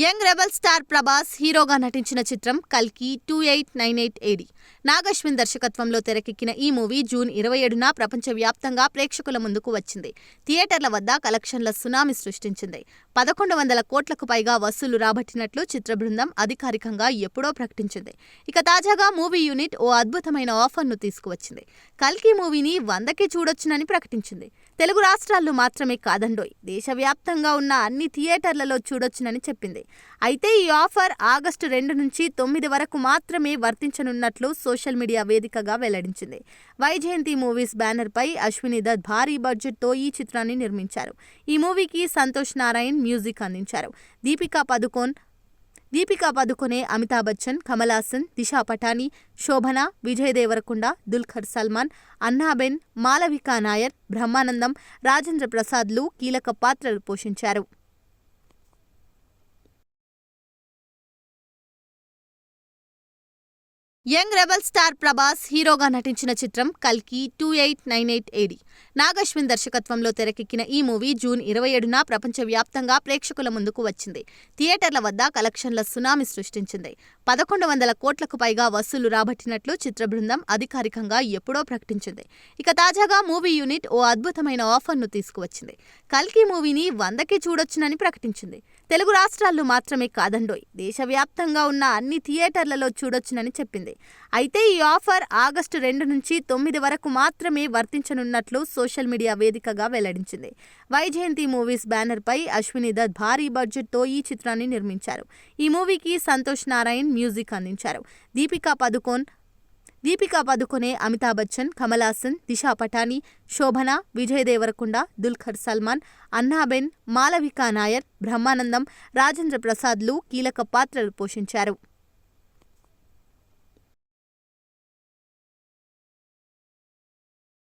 Young rebel star Prabhas హీరోగా నటించిన చిత్రం కల్కి 2898 AD. నాగశ్విన్ దర్శకత్వంలో తెరకెక్కిన ఈ మూవీ జూన్ 27న ప్రపంచవ్యాప్తంగా ప్రేక్షకుల ముందుకు వచ్చింది. థియేటర్ల వద్ద కలెక్షన్ల సునామీ సృష్టించింది. 1100 కోట్లకు పైగా వసూలు రాబట్టినట్లు చిత్ర బృందం అధికారికంగా ఎప్పుడో ప్రకటించింది. ఇక తాజాగా మూవీ యూనిట్ ఓ అద్భుతమైన ఆఫర్ను తీసుకువచ్చింది. కల్కి మూవీని 100కి చూడొచ్చునని ప్రకటించింది. తెలుగు రాష్ట్రాల్లో మాత్రమే కాదండోయ్, దేశవ్యాప్తంగా ఉన్న అన్ని థియేటర్లలో చూడొచ్చునని చెప్పింది. అయితే ఈ ఆఫర్ ఆగస్టు 2 నుంచి 9 వరకు మాత్రమే వర్తించనున్నట్లు సోషల్ మీడియా వేదికగా వెల్లడించింది. వైజయంతి మూవీస్ బ్యానర్పై అశ్విని దత్ భారీ బడ్జెట్తో ఈ చిత్రాన్ని నిర్మించారు. ఈ మూవీకి సంతోష్ నారాయణ్ మ్యూజిక్ అందించారు. దీపికా పదుకొనే, అమితాబ్ బచ్చన్, కమల్ హాసన్, దిశా పటాని, శోభన, విజయ్ దేవరకొండ, దుల్కర్ సల్మాన్, అన్నాబెన్, మాలవికా నాయర్, బ్రహ్మానందం, రాజేంద్ర ప్రసాద్లు కీలక పాత్రలు పోషించారు. యంగ్ రెబల్ స్టార్ ప్రభాస్ హీరోగా నటించిన చిత్రం కల్కి 2898 AD. నాగశ్విన్ దర్శకత్వంలో తెరకెక్కిన ఈ మూవీ జూన్ 27న ప్రపంచవ్యాప్తంగా ప్రేక్షకుల ముందుకు వచ్చింది. థియేటర్ల వద్ద కలెక్షన్ల సునామీ సృష్టించింది. 1100 కోట్లకు పైగా వసూలు రాబట్టినట్లు చిత్ర బృందం అధికారికంగా ఎప్పుడో ప్రకటించింది. ఇక తాజాగా మూవీ యూనిట్ ఓ అద్భుతమైన ఆఫర్ను తీసుకువచ్చింది. కల్కి మూవీని 100కి చూడొచ్చునని ప్రకటించింది. తెలుగు రాష్ట్రాల్లో మాత్రమే కాదండోయ్, దేశవ్యాప్తంగా ఉన్న అన్ని థియేటర్లలో చూడొచ్చునని చెప్పింది. అయితే ఈ ఆఫర్ ఆగస్టు 2 నుంచి 9 వరకు మాత్రమే వర్తించనున్నట్లు సోషల్ మీడియా వేదికగా వెల్లడించింది. వైజయంతి మూవీస్ బ్యానర్పై అశ్విని దత్ భారీ బడ్జెట్తో ఈ చిత్రాన్ని నిర్మించారు. ఈ మూవీకి సంతోష్ నారాయణ్ మ్యూజిక్ అందించారు. దీపికా పదుకొనే, అమితాబ్ బచ్చన్, కమల్ హాసన్, దిశా పటాని, శోభన, విజయ్ దేవరకొండ, దుల్కర్ సల్మాన్, అన్నాబెన్, మాలవికా నాయర్, బ్రహ్మానందం, రాజేంద్ర ప్రసాద్లు కీలక పాత్రలు పోషించారు.